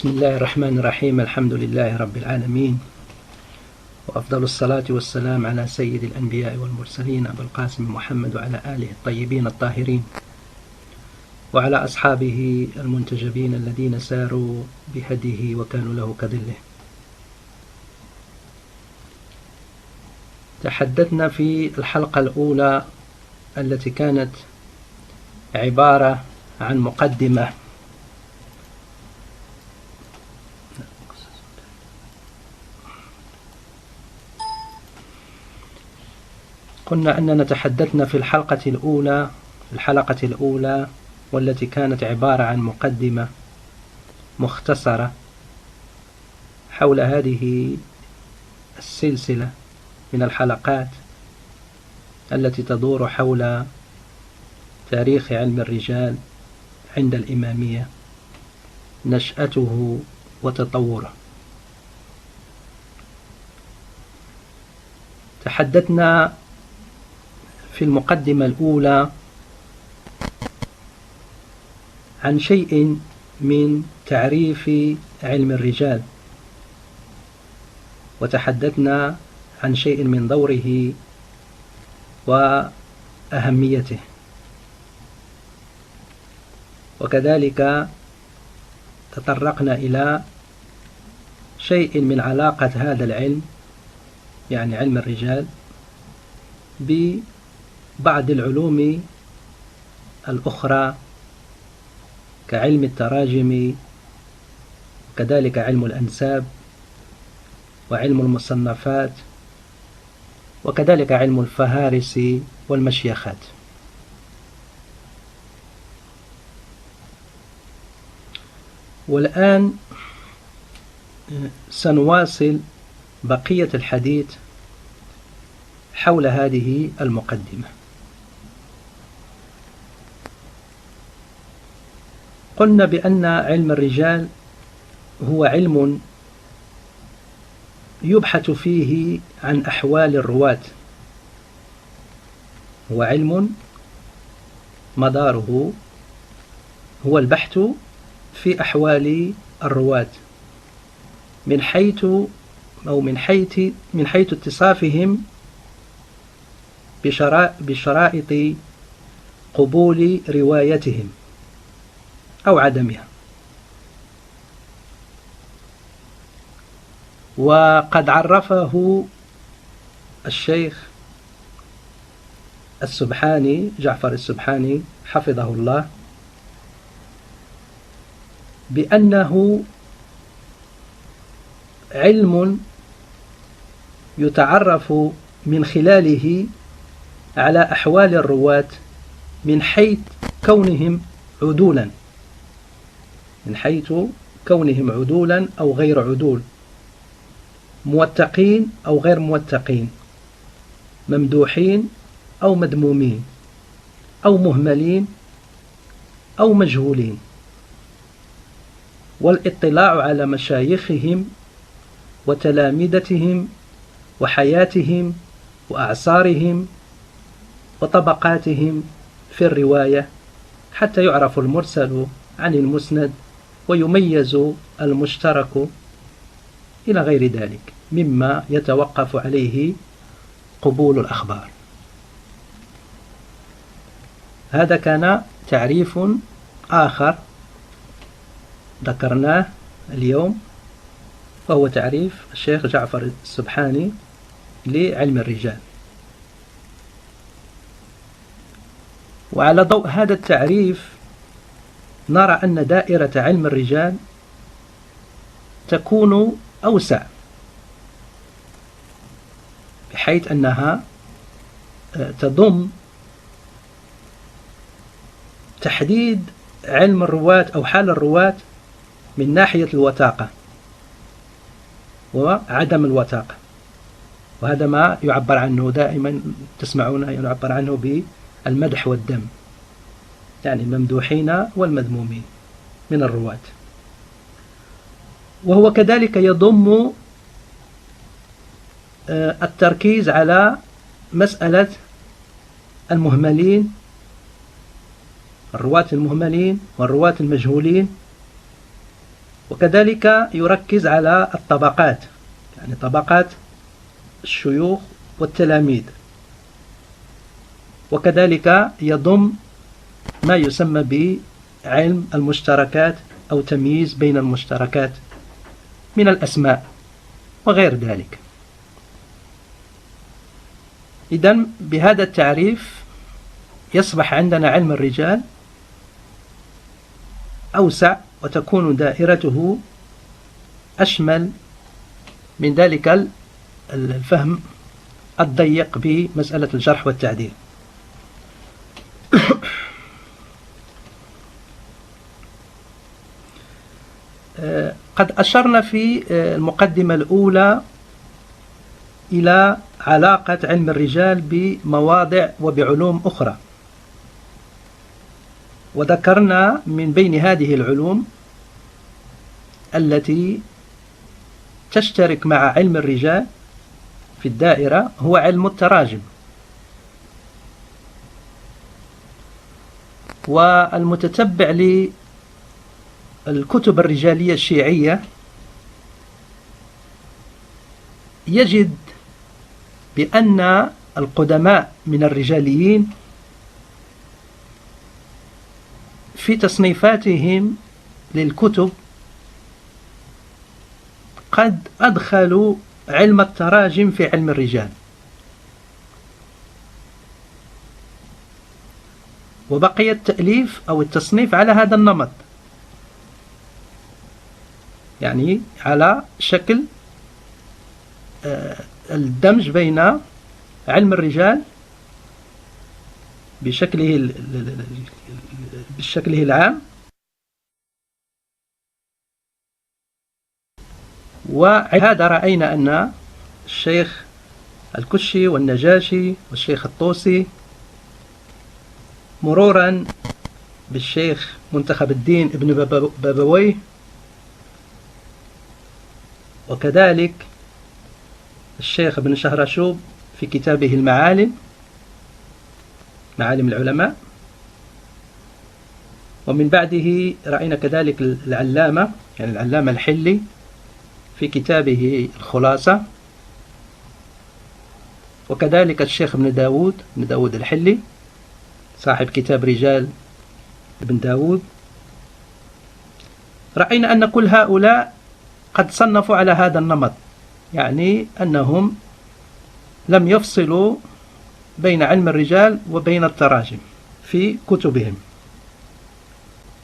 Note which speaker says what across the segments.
Speaker 1: بسم الله الرحمن الرحيم. الحمد لله رب العالمين، وأفضل الصلاة والسلام على سيد الأنبياء والمرسلين أبو القاسم محمد وعلى آله الطيبين الطاهرين وعلى أصحابه المنتجبين الذين ساروا بهديه وكانوا له كظله. تحدثنا في الحلقة الأولى التي كانت عبارة عن مقدمة قلنا أننا تحدثنا في الحلقة الأولى والتي كانت عبارة عن مقدمة مختصرة حول هذه السلسلة من الحلقات التي تدور حول تاريخ علم الرجال عند الإمامية، نشأته وتطوره. تحدثنا في المقدمة الأولى عن شيء من تعريف علم الرجال، وتحدثنا عن شيء من دوره وأهميته، وكذلك تطرقنا إلى شيء من علاقة هذا العلم، يعني علم الرجال، ببعض العلوم الأخرى كعلم التراجم، وكذلك علم الأنساب وعلم المصنفات، وكذلك علم الفهارس والمشيخات. والآن سنواصل بقية الحديث حول هذه المقدمة. قلنا بأن علم الرجال هو علم يبحث فيه عن أحوال الرواة، هو علم مداره هو البحث في أحوال الرواة من حيث اتصافهم بشرائط قبول روايتهم أو عدمها. وقد عرفه الشيخ السبحاني جعفر السبحاني حفظه الله بأنه علم يتعرف من خلاله على أحوال الرواة من حيث كونهم عدولا أو غير عدول، موثقين أو غير موثقين، ممدوحين أو مذمومين، أو مهملين أو مجهولين، والاطلاع على مشايخهم وتلامذتهم وحياتهم وأعصارهم وطبقاتهم في الرواية حتى يعرف المرسل عن المسند ويميز المشترك إلى غير ذلك مما يتوقف عليه قبول الأخبار. هذا كان تعريف آخر ذكرناه اليوم، وهو تعريف الشيخ جعفر السبحاني لعلم الرجال. وعلى ضوء هذا التعريف نرى أن دائرة علم الرجال تكون أوسع، بحيث أنها تضم تحديد علم الرواة أو حال الرواة من ناحية الوثاقة وعدم الوثاقة، وهذا ما يعبر عنه دائما تسمعون يعبر عنه بالمدح والذم، يعني الممدوحين والمذمومين من الرواة. وهو كذلك يضم التركيز على مسألة المهملين، الرواة المهملين والرواة المجهولين، وكذلك يركز على الطبقات، يعني طبقات الشيوخ والتلاميذ، وكذلك يضم ما يسمى بعلم المشتركات أو تمييز بين المشتركات من الأسماء وغير ذلك. إذن بهذا التعريف يصبح عندنا علم الرجال أوسع، وتكون دائرته أشمل من ذلك الفهم الضيق بمسألة الجرح والتعديل. قد أشرنا في المقدمة الأولى إلى علاقة علم الرجال بمواضع وبعلوم أخرى، وذكرنا من بين هذه العلوم التي تشترك مع علم الرجال في الدائرة هو علم التراجم. والمتتبع للكتب الرجالية الشيعية يجد بأن القدماء من الرجاليين في تصنيفاتهم للكتب قد أدخلوا علم التراجم في علم الرجال، وبقي التأليف أو التصنيف على هذا النمط، يعني على شكل الدمج بين علم الرجال بشكله العام وهذا رأينا أن الشيخ الكشي والنجاشي والشيخ الطوسي مرورا بالشيخ منتخب الدين ابن بابويه، وكذلك الشيخ ابن شهرشوب في كتابه معالم العلماء، ومن بعده رأينا كذلك العلامة الحلي في كتابه الخلاصة، وكذلك الشيخ ابن داود الحلي صاحب كتاب رجال ابن داود. رأينا أن كل هؤلاء قد صنفوا على هذا النمط، يعني أنهم لم يفصلوا بين علم الرجال وبين التراجم في كتبهم،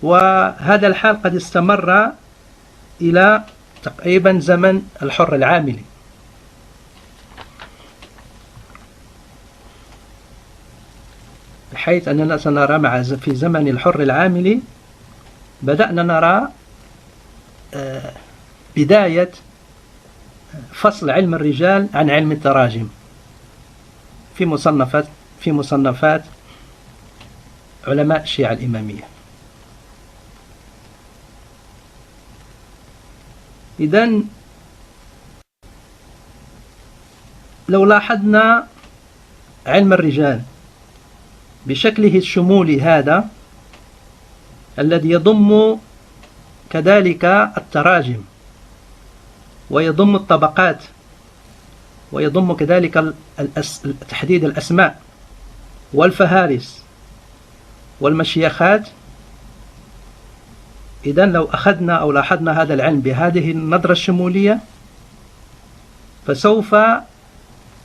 Speaker 1: وهذا الحال قد استمر إلى تقريبا زمن الحر العاملي. بحيث أننا سنرى في زمن الحر العاملي بدأنا نرى بداية فصل علم الرجال عن علم التراجم في مصنفات علماء الشيعة الإمامية. إذن لو لاحظنا علم الرجال بشكله الشمولي هذا الذي يضم كذلك التراجم ويضم الطبقات ويضم كذلك تحديد الأسماء والفهارس والمشيخات، إذن لو أخذنا أو لاحظنا هذا العلم بهذه النظرة الشمولية فسوف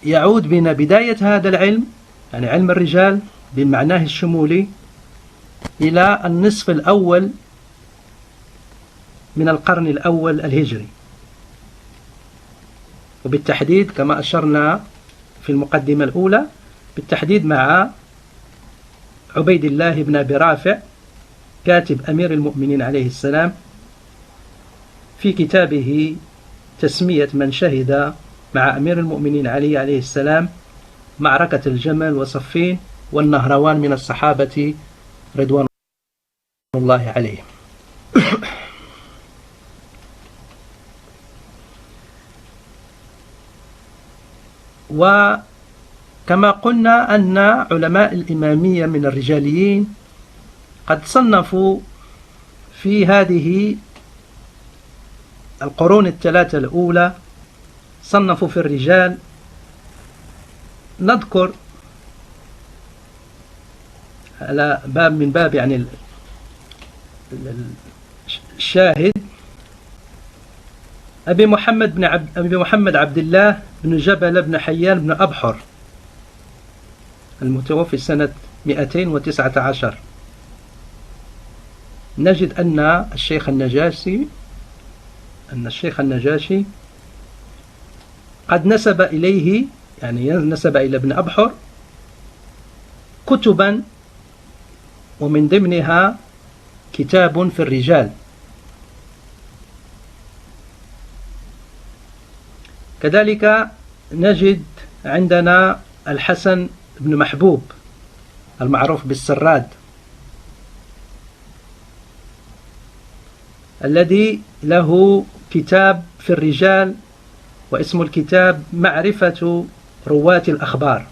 Speaker 1: يعود بنا بداية هذا العلم، يعني علم الرجال بمعناه الشمولي، إلى النصف الأول من القرن الأول الهجري، وبالتحديد كما أشرنا في المقدمة الأولى بالتحديد مع عبيد الله بن أبي رافع كاتب أمير المؤمنين عليه السلام في كتابه تسمية من شهد مع أمير المؤمنين عليه السلام معركة الجمل وصفين والنهروان من الصحابة رضوان الله عليهم. وكما قلنا أن علماء الإمامية من الرجاليين قد صنفوا في هذه القرون الثلاثة الأولى صنفوا في الرجال. نذكر على باب من باب يعني الشاهد أبي محمد عبد الله بن جبل بن حيان بن أبحر المتوفي سنة 219. نجد أن الشيخ النجاشي قد نسب إليه، يعني نسب إلى ابن أبحر كتبا، ومن ضمنها كتاب في الرجال. كذلك نجد عندنا الحسن بن محبوب المعروف بالسراد، الذي له كتاب في الرجال، واسم الكتاب معرفة رواة الأخبار،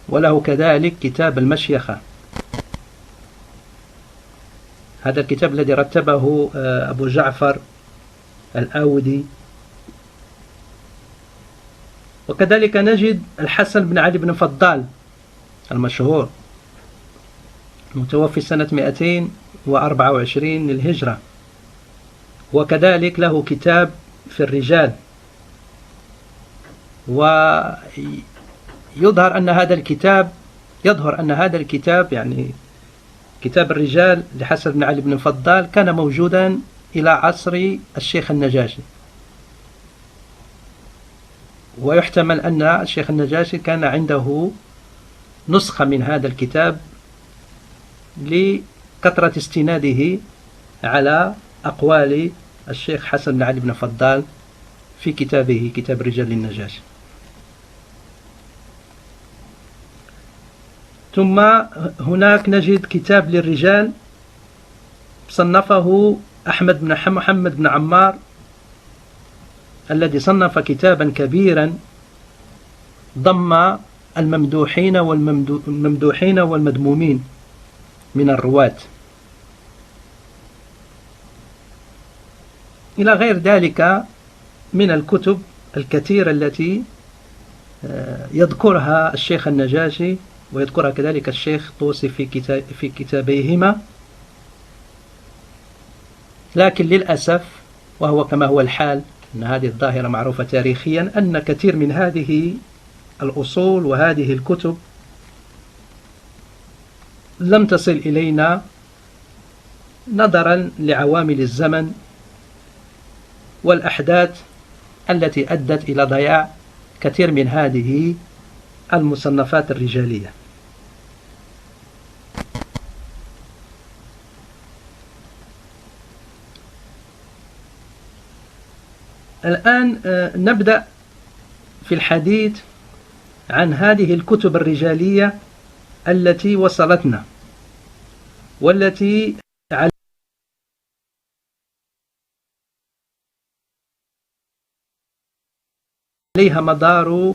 Speaker 1: وله كذلك كتاب المشيخة. هذا الكتاب الذي رتبه أبو جعفر الآودي. وكذلك نجد الحسن بن علي بن فضال المشهور متوفي سنة 224 للهجرة، وكذلك له كتاب في الرجال. ويظهر أن هذا الكتاب يعني كتاب الرجال لحسن بن علي بن فضال كان موجودا إلى عصر الشيخ النجاشي، ويحتمل أن الشيخ النجاشي كان عنده نسخة من هذا الكتاب لكثرة استناده على أقوال الشيخ حسن بن علي بن فضال في كتابه كتاب رجال النجاشي. ثم هناك نجد كتاب للرجال صنفه أحمد بن محمد بن عمار، الذي صنف كتابا كبيرا ضم الممدوحين والمذمومين من الرواة إلى غير ذلك من الكتب الكثيرة التي يذكرها الشيخ النجاشي ويذكرها كذلك الشيخ طوسي في كتابيهما. لكن للأسف، وهو كما هو الحال، أن هذه الظاهرة معروفة تاريخيا، أن كثير من هذه الأصول وهذه الكتب لم تصل إلينا نظرا لعوامل الزمن والأحداث التي أدت إلى ضياع كثير من هذه المصنفات الرجالية. الآن نبدأ في الحديث عن هذه الكتب الرجالية التي وصلتنا والتي عليها مدار.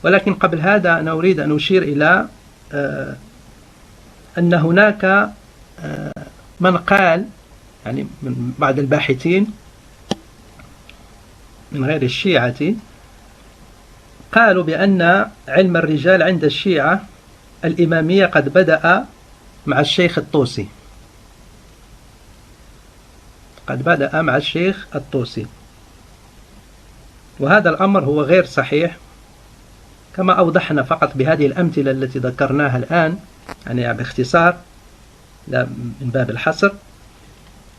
Speaker 1: ولكن قبل هذا أنا أريد أن أشير إلى أن هناك من قال، يعني من بعض الباحثين من غير الشيعة، قالوا بأن علم الرجال عند الشيعة الإمامية قد بدأ مع الشيخ الطوسي، وهذا الأمر هو غير صحيح، كما أوضحنا فقط بهذه الأمثلة التي ذكرناها الآن، يعني باختصار لا من باب الحصر.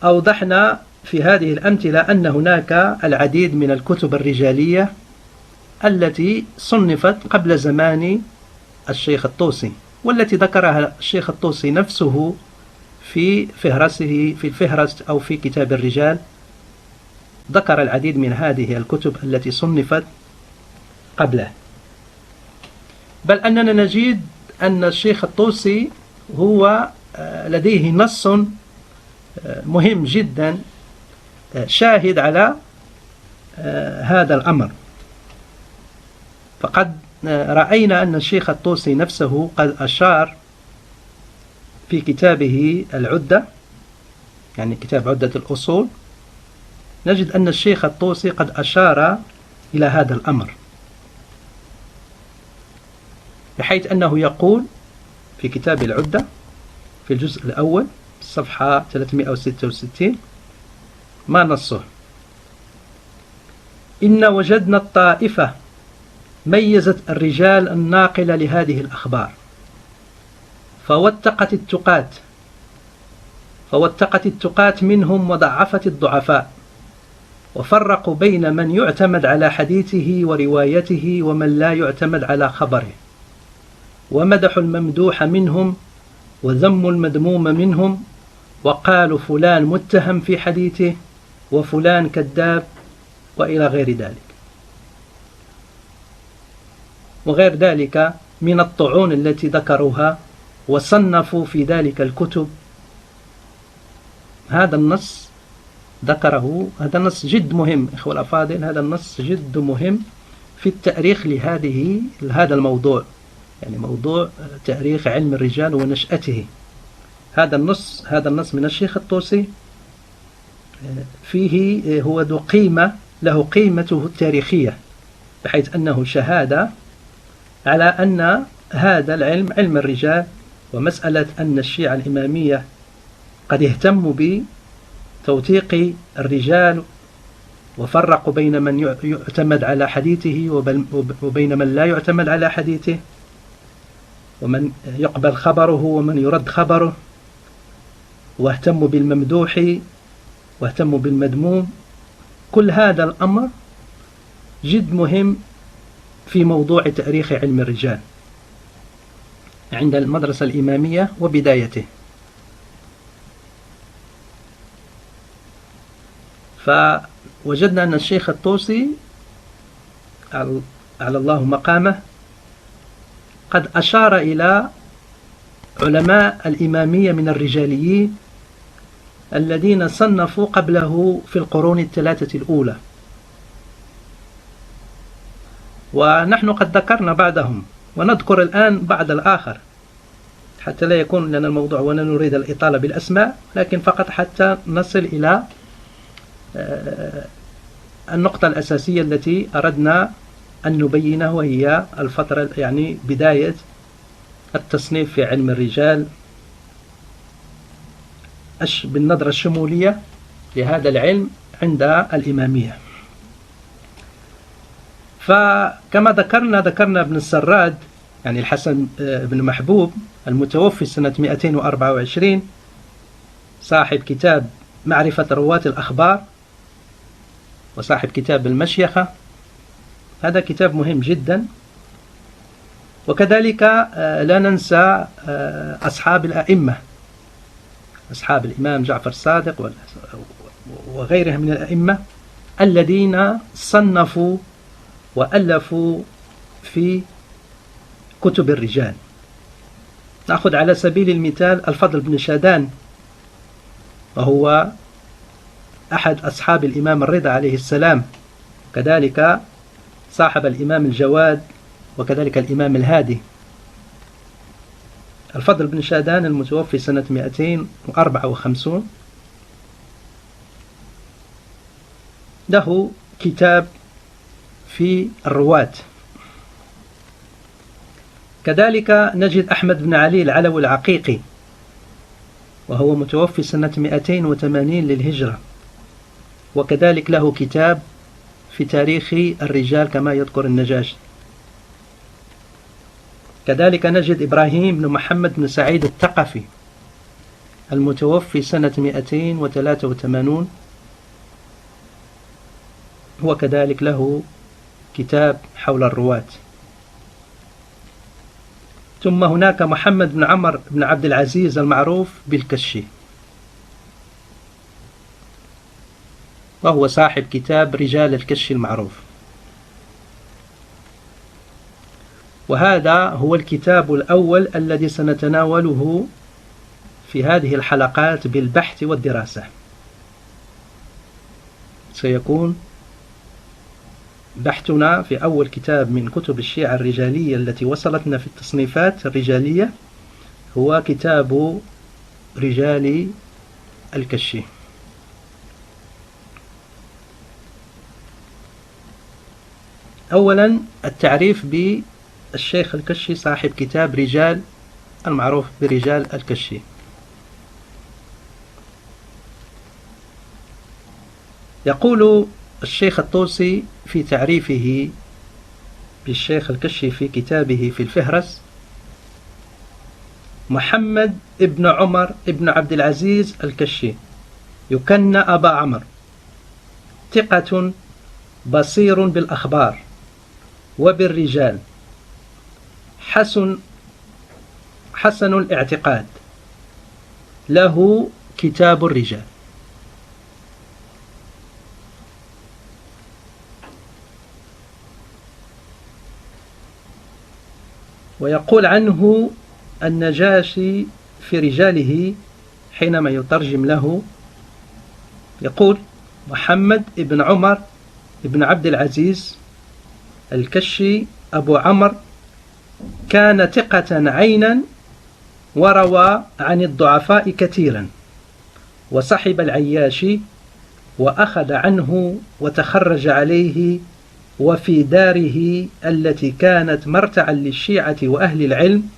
Speaker 1: أوضحنا في هذه الأمثلة أن هناك العديد من الكتب الرجالية التي صنفت قبل زمان الشيخ الطوسي، والتي ذكرها الشيخ الطوسي نفسه في فهرسته، في الفهرس أو في كتاب الرجال، ذكر العديد من هذه الكتب التي صنفت قبله. بل أننا نجد أن الشيخ الطوسي هو لديه نص مهم جدا شاهد على هذا الأمر. فقد رأينا أن الشيخ الطوسي نفسه قد أشار في كتابه العدة يعني كتاب عدة الأصول، نجد أن الشيخ الطوسي قد أشار إلى هذا الأمر، بحيث أنه يقول في كتاب العدة في الجزء الأول صفحة 366 ما نصه: إن وجدنا الطائفة ميزت الرجال الناقلة لهذه الأخبار، فوثقت التقات منهم وضعفت الضعفاء، وفرقوا بين من يعتمد على حديثه وروايته ومن لا يعتمد على خبره، ومدحوا الممدوح منهم وذموا المذموم منهم، وقالوا فلان متهم في حديثه وفلان كذاب، وإلى غير ذلك وغير ذلك من الطعون التي ذكروها وصنفوا في ذلك الكتب. هذا النص ذكره، هذا النص جد مهم إخوة الأفاضل، هذا النص جد مهم في التأريخ لهذا الموضوع، يعني موضوع تأريخ علم الرجال ونشأته. هذا النص من الشيخ الطوسي فيه هو ذو قيمة، له قيمته التاريخية، بحيث أنه شهادة على أن هذا العلم، علم الرجال، ومسألة أن الشيعة الإمامية قد اهتموا بتوثيق الرجال وفرقوا بين من يعتمد على حديثه وبين من لا يعتمد على حديثه، ومن يقبل خبره ومن يرد خبره، واهتموا بالممدوح واهتموا بالمذموم. كل هذا الأمر جد مهم في موضوع تاريخ علم الرجال عند المدرسة الإمامية وبدايته. فوجدنا أن الشيخ الطوسي على الله مقامه قد أشار إلى علماء الإمامية من الرجاليين الذين صنفوا قبله في القرون الثلاثة الأولى، ونحن قد ذكرنا بعضهم ونذكر الآن بعض الآخر حتى لا يكون لنا الموضوع ولا نريد الإطالة بالأسماء، لكن فقط حتى نصل إلى النقطة الأساسية التي أردنا أن نبينها، وهي الفترة، يعني بداية التصنيف في علم الرجال بالنظرة الشمولية لهذا العلم عند الإمامية. فكما ذكرنا ابن السراد، يعني الحسن بن محبوب المتوفي سنة 224، صاحب كتاب معرفة رواة الأخبار وصاحب كتاب المشيخة، هذا كتاب مهم جدا. وكذلك لا ننسى أصحاب الأئمة، أصحاب الإمام جعفر الصادق وغيرهم من الأئمة الذين صنفوا وألفوا في كتب الرجال. نأخذ على سبيل المثال الفضل بن شادان، وهو أحد أصحاب الإمام الرضا عليه السلام، كذلك صاحب الإمام الجواد وكذلك الإمام الهادي. الفضل بن شادان المتوفي سنة 254 له كتاب في الرواة. كذلك نجد أحمد بن علي العلوي العقيقي، وهو متوفي سنة 280 للهجرة، وكذلك له كتاب في تاريخ الرجال كما يذكر النجاشي. كذلك نجد إبراهيم بن محمد بن سعيد الثقفي المتوفي سنة 283، هو كذلك له كتاب حول الرواة. ثم هناك محمد بن عمر بن عبد العزيز المعروف بالكشي، وهو صاحب كتاب رجال الكشي المعروف، وهذا هو الكتاب الأول الذي سنتناوله في هذه الحلقات بالبحث والدراسة. سيكون بحثنا في أول كتاب من كتب الشيعة الرجالية التي وصلتنا في التصنيفات الرجالية، هو كتاب رجال الكشي. أولا التعريف بالشيخ الكشي صاحب كتاب رجال المعروف برجال الكشي. يقول الشيخ الطوسي في تعريفه بالشيخ الكشي في كتابه في الفهرس: محمد ابن عمر ابن عبد العزيز الكشي، يكنى أبا عمر، ثقة بصير بالأخبار وبالرجال، حسن الاعتقاد، له كتاب الرجال. ويقول عنه النجاشي في رجاله حينما يترجم له، يقول: محمد ابن عمر ابن عبد العزيز الكشي أبو عمر كان ثقة عينا، وروى عن الضعفاء كثيرا، وصحب العياشي وأخذ عنه وتخرج عليه، وفي داره التي كانت مرتعا للشيعة وأهل العلم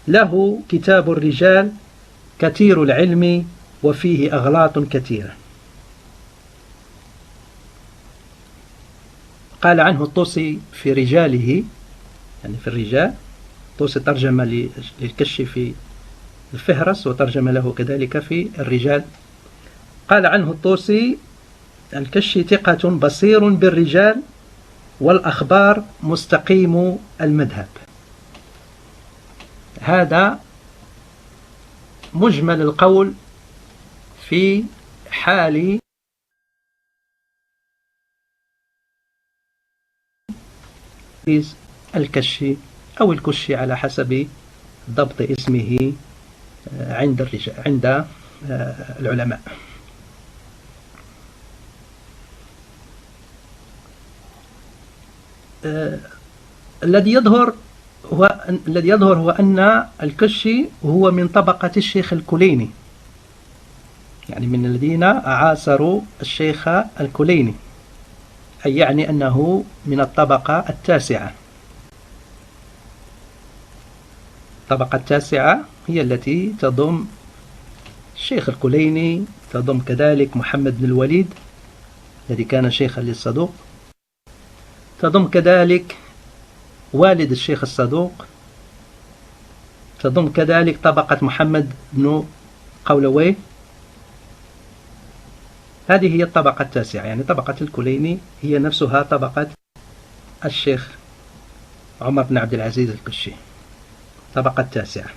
Speaker 1: له كتاب الرجال كثير العلم وفيه أغلاط كثيرة. قال عنه الطوسي في رجاله، يعني في الرجال. الطوسي ترجم للكشي في الفهرس وترجم له كذلك في الرجال. قال عنه الطوسي: الكشي ثقة بصير بالرجال والأخبار مستقيم المذهب. هذا مجمل القول في حال الكشي أو الكشي على حسب ضبط اسمه عند الرجال عند العلماء. الذي يظهر هو أن الكشي هو من طبقة الشيخ الكليني، يعني من الذين عاصروا الشيخ الكليني، أي يعني أنه من الطبقة التاسعة. الطبقة التاسعة هي التي تضم الشيخ الكليني، تضم كذلك محمد بن الوليد الذي كان شيخا للصدوق، تضم كذلك والد الشيخ الصدوق، تضم كذلك طبقة محمد بن قولويه. هذه هي الطبقة التاسعة، يعني طبقة الكليني هي نفسها طبقة الشيخ عمر بن عبد العزيز الكشي، طبقة التاسعة.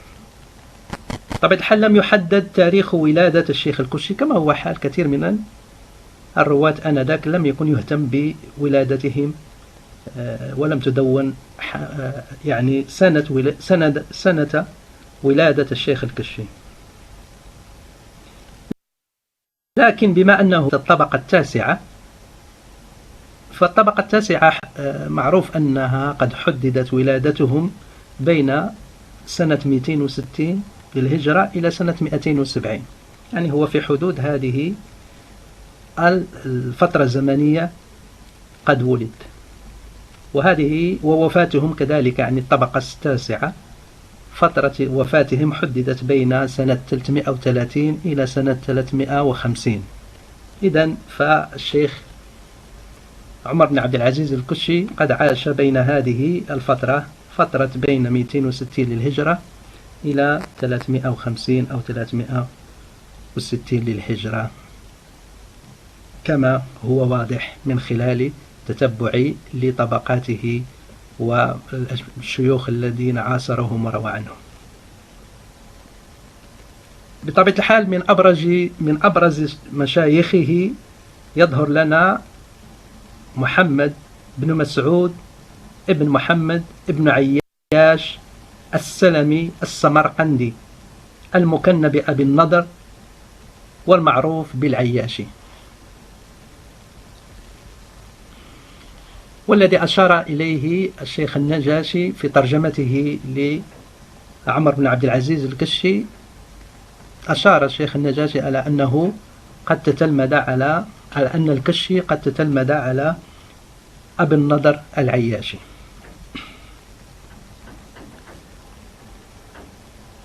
Speaker 1: طبعا الحال لم يحدد تاريخ ولادة الشيخ الكشي كما هو حال كثير من الرواة آنذاك، لم يكن يهتم بولادتهم ولم تدون يعني سنة ولادة الشيخ الكشي. لكن بما أنه الطبقة التاسعة، فالطبقة التاسعة معروف أنها قد حددت ولادتهم بين سنة 260 للهجرة إلى سنة 270، يعني هو في حدود هذه الفترة الزمنية قد ولد. ووفاتهم كذلك، يعني الطبقة التاسعة فترة وفاتهم حددت بين سنة 330 إلى سنة 350. إذن فالشيخ عمر بن عبد العزيز الكشي قد عاش بين هذه الفترة، فترة بين 260 للهجرة إلى 350 أو 360 للهجرة، كما هو واضح من خلال تتبعي لطبقاته والشيوخ الذين عاصرهم وروى عنهم. بطبيعة الحال من أبرز مشايخه يظهر لنا محمد بن مسعود ابن محمد ابن عياش السلمي السمرقندي، المكنى بأبي النضر والمعروف بالعياشي، والذي أشار إليه الشيخ النجاشي في ترجمته لعمر بن عبد العزيز الكشي أشار الشيخ النجاشي على أنه قد تتلمذ على أن الكشي قد تتلمذ على أبي النضر العياشي.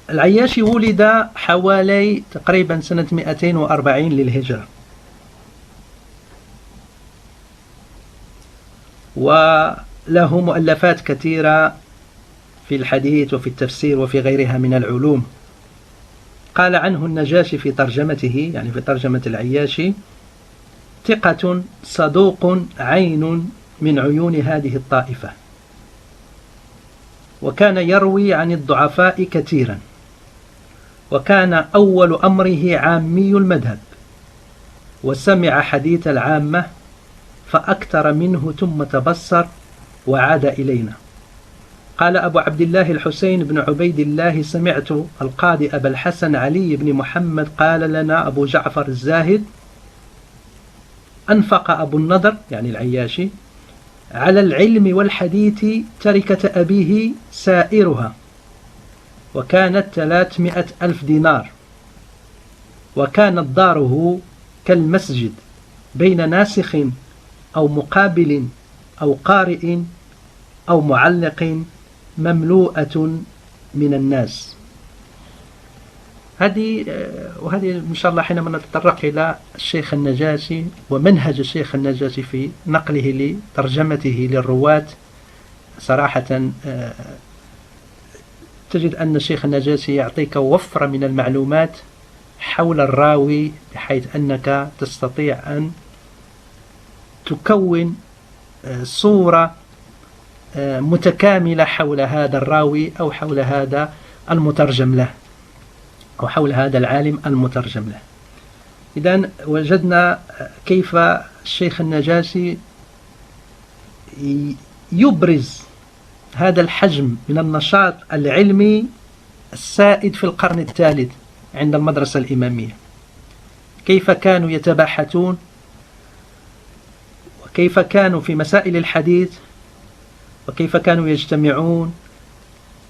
Speaker 1: العياشي ولد حوالي تقريبا سنة 240 للهجرة، وله مؤلفات كثيرة في الحديث وفي التفسير وفي غيرها من العلوم. قال عنه النجاشي في ترجمته، يعني في ترجمة العياشي: ثقة صدوق عين من عيون هذه الطائفة، وكان يروي عن الضعفاء كثيرا، وكان أول أمره عامي المذهب، وسمع حديث العامة فأكثر منه ثم تبصر وعاد إلينا. قال أبو عبد الله الحسين بن عبيد الله: سمعت القاضي أبا الحسن علي بن محمد قال لنا أبو جعفر الزاهد: أنفق أبو النضر يعني العياشي على العلم والحديث تركة أبيه سائرها، وكانت 300,000 دينار، وكانت داره كالمسجد بين ناسخ أو مقابل أو قارئ أو معلق مملوءة من الناس. وهذه إن شاء الله حينما نتطرق إلى الشيخ النجاشي ومنهج الشيخ النجاشي في نقله لترجمته للرواة، صراحة تجد أن الشيخ النجاشي يعطيك وفرة من المعلومات حول الراوي، بحيث أنك تستطيع أن تكون صورة متكاملة حول هذا الراوي أو حول هذا المترجم له أو حول هذا العالم المترجم له. إذن وجدنا كيف الشيخ النجاشي يبرز هذا الحجم من النشاط العلمي السائد في القرن الثالث عند المدرسة الإمامية، كيف كانوا يتباحثون، وكيف كانوا في مسائل الحديث، وكيف كانوا يجتمعون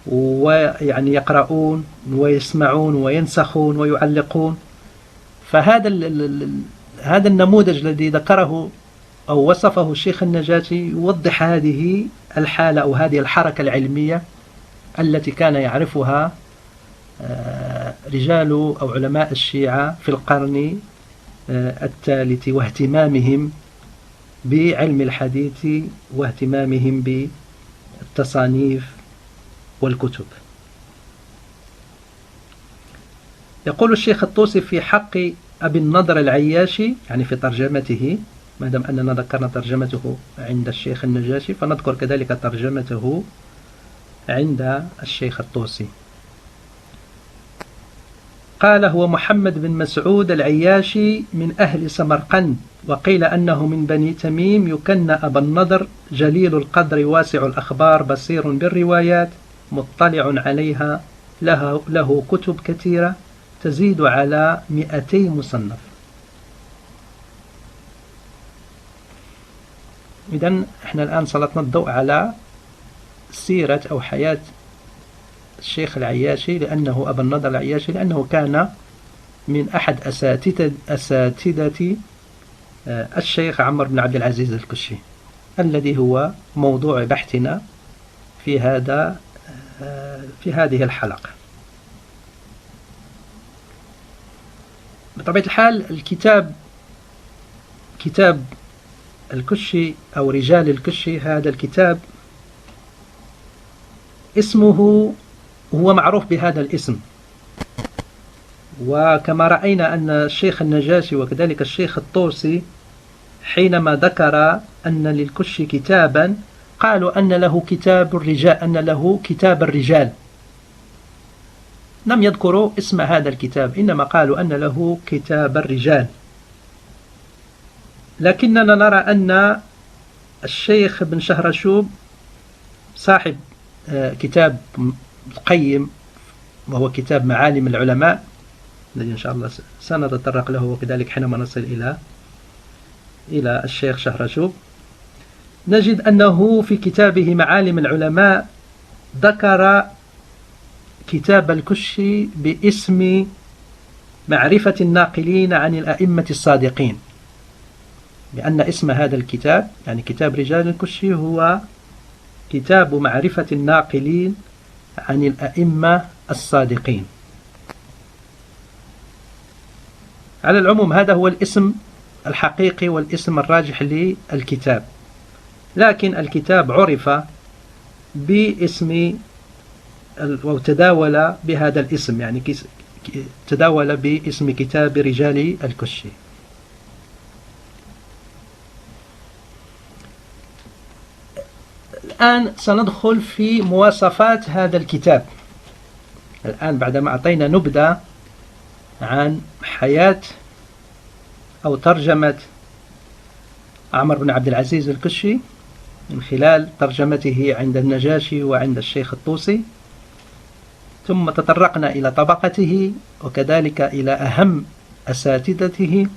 Speaker 1: ويعني يقرؤون ويسمعون وينسخون ويعلقون. فهذا هذا النموذج الذي ذكره أو وصفه الشيخ النجاشي يوضح هذه الحالة أو هذه الحركة العلمية التي كان يعرفها رجال أو علماء الشيعة في القرن الثالث، واهتمامهم بعلم الحديث واهتمامهم بالتصانيف والكتب. يقول الشيخ الطوسي في حق أبي النضر العياشي، يعني في ترجمته، ما دام أننا ذكرنا ترجمته عند الشيخ النجاشي فنذكر كذلك ترجمته عند الشيخ الطوسي. قال: هو محمد بن مسعود العياشي من أهل سمرقند، وقيل أنه من بني تميم، يكنى أبا النضر، جليل القدر، واسع الأخبار، بصير بالروايات، مطلع عليها، له كتب كثيرة تزيد على 200 مصنف. إذن احنا الآن سلطنا الضوء على سيرة أو حياة الشيخ العياشي، لأنه أبا النضر العياشي، لأنه كان من أحد أساتذة الشيخ عمر بن عبد العزيز الكشي، الذي هو موضوع بحثنا في هذه الحلقة. بطبيعة الحال كتاب الكشي أو رجال الكشي، هذا الكتاب اسمه هو معروف بهذا الاسم، وكما رأينا أن الشيخ النجاشي وكذلك الشيخ الطوسي حينما ذكر أن للكشي كتابا قالوا أن له كتاب الرجال، لم يذكروا اسم هذا الكتاب، إنما قالوا أن له كتاب الرجال. لكننا نرى أن الشيخ بن شهرشوب صاحب كتاب القيم، وهو كتاب معالم العلماء، الذي إن شاء الله سنتطرق له وكذلك حينما نصل إلى الشيخ شهرشوب، نجد أنه في كتابه معالم العلماء ذكر كتاب الكشي باسم معرفة الناقلين عن الأئمة الصادقين، لأن اسم هذا الكتاب يعني كتاب رجال الكشي هو كتاب معرفة الناقلين عن الأئمة الصادقين. على العموم هذا هو الاسم الحقيقي والاسم الراجح للكتاب، لكن الكتاب عرف باسم أو تداول بهذا الاسم، يعني تداول باسم كتاب رجال الكشي. الآن سندخل في مواصفات هذا الكتاب. الآن بعدما أعطينا نبذة عن حياة أو ترجمة عمر بن عبد العزيز الكشي من خلال ترجمته عند النجاشي وعند الشيخ الطوسي، ثم تطرقنا إلى طبقته وكذلك إلى أهم أساتذته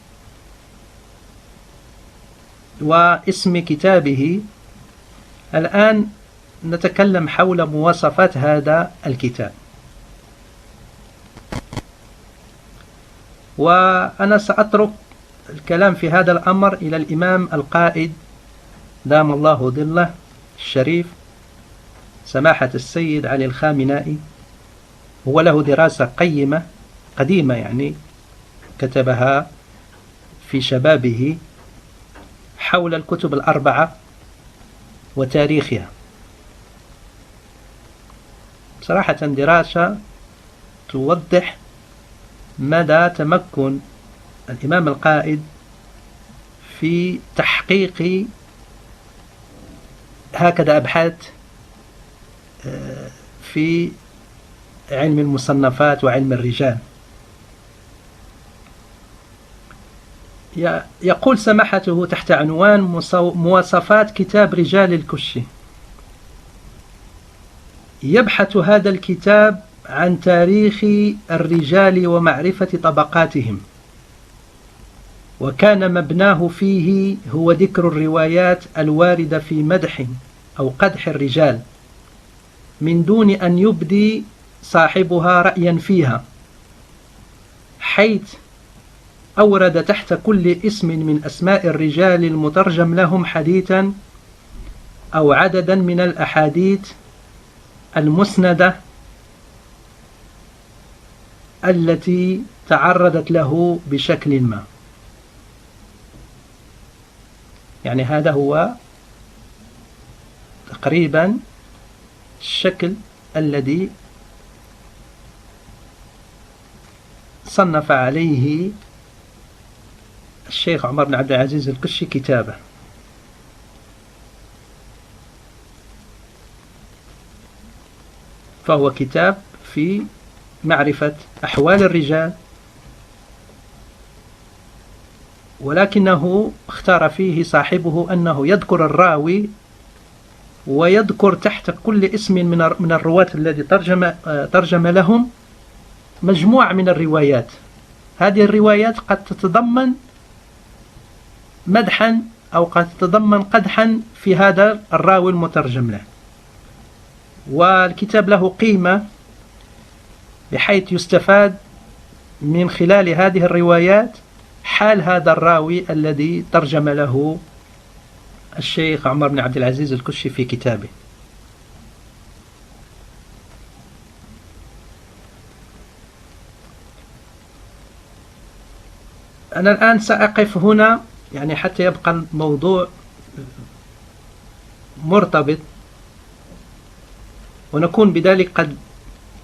Speaker 1: واسم كتابه. الآن نتكلم حول مواصفات هذا الكتاب، وأنا سأترك الكلام في هذا الأمر إلى الإمام القائد دام الله ظله الشريف سماحة السيد علي الخامنائي. هو له دراسة قيمة قديمة يعني كتبها في شبابه حول الكتب الأربعة وتاريخها. بصراحة دراسة توضح مدى تمكن الإمام القائد في تحقيق هكذا أبحاث في علم المصنفات وعلم الرجال. يقول سماحته تحت عنوان مواصفات كتاب رجال الكشي: يبحث هذا الكتاب عن تاريخ الرجال ومعرفة طبقاتهم، وكان مبناه فيه هو ذكر الروايات الواردة في مدح أو قدح الرجال من دون أن يبدي صاحبها رأيا فيها، حيث أورد تحت كل اسم من أسماء الرجال المترجم لهم حديثا أو عددا من الأحاديث المسندة التي تعرضت له بشكل ما. يعني هذا هو تقريبا الشكل الذي صنف عليه الشيخ عمر بن عبد العزيز الكشي كتابه. فهو كتاب في معرفة أحوال الرجال، ولكنه اختار فيه صاحبه أنه يذكر الراوي ويذكر تحت كل اسم من الرواة الذي ترجم لهم مجموعة من الروايات. هذه الروايات قد تتضمن مدحا أو قد تتضمن قدحا في هذا الراوي المترجم له، والكتاب له قيمة بحيث يستفاد من خلال هذه الروايات حال هذا الراوي الذي ترجم له الشيخ عمر بن عبد العزيز الكشي في كتابه. أنا الآن سأقف هنا يعني حتى يبقى الموضوع مرتبط، ونكون بذلك قد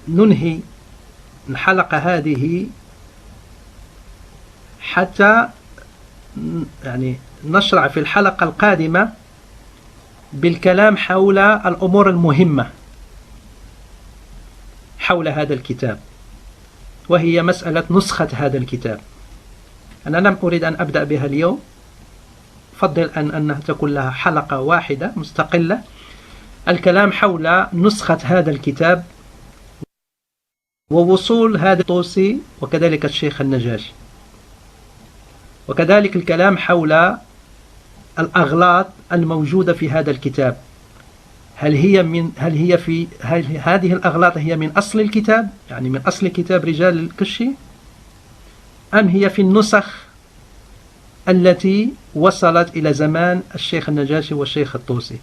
Speaker 1: ننهي الحلقة هذه حتى يعني نشرع في الحلقة القادمة بالكلام حول الأمور المهمة حول هذا الكتاب، وهي مسألة نسخة هذا الكتاب. أنا لم أريد أن أبدأ بها اليوم، أفضل أنها تكون لها حلقة واحدة مستقلة، الكلام حول نسخة هذا الكتاب ووصول هذا الطوسي وكذلك الشيخ النجاشي، وكذلك الكلام حول الأغلاط الموجودة في هذا الكتاب. هل هذه الأغلاط هي من أصل الكتاب، يعني من أصل كتاب رجال الكشي، أم هي في النسخ التي وصلت إلى زمان الشيخ النجاشي والشيخ الطوسي؟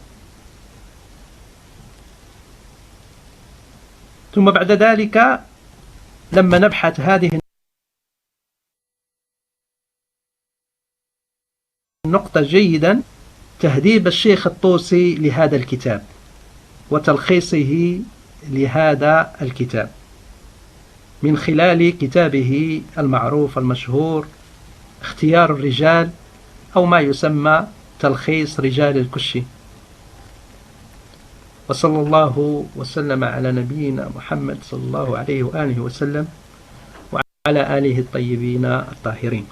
Speaker 1: ثم بعد ذلك لما نبحث هذه النقطة جيدا، تهذيب الشيخ الطوسي لهذا الكتاب وتلخيصه لهذا الكتاب من خلال كتابه المعروف المشهور اختيار الرجال، أو ما يسمى تلخيص رجال الكشي. وصلى الله وسلم على نبينا محمد صلى الله عليه وآله وسلم وعلى آله الطيبين الطاهرين.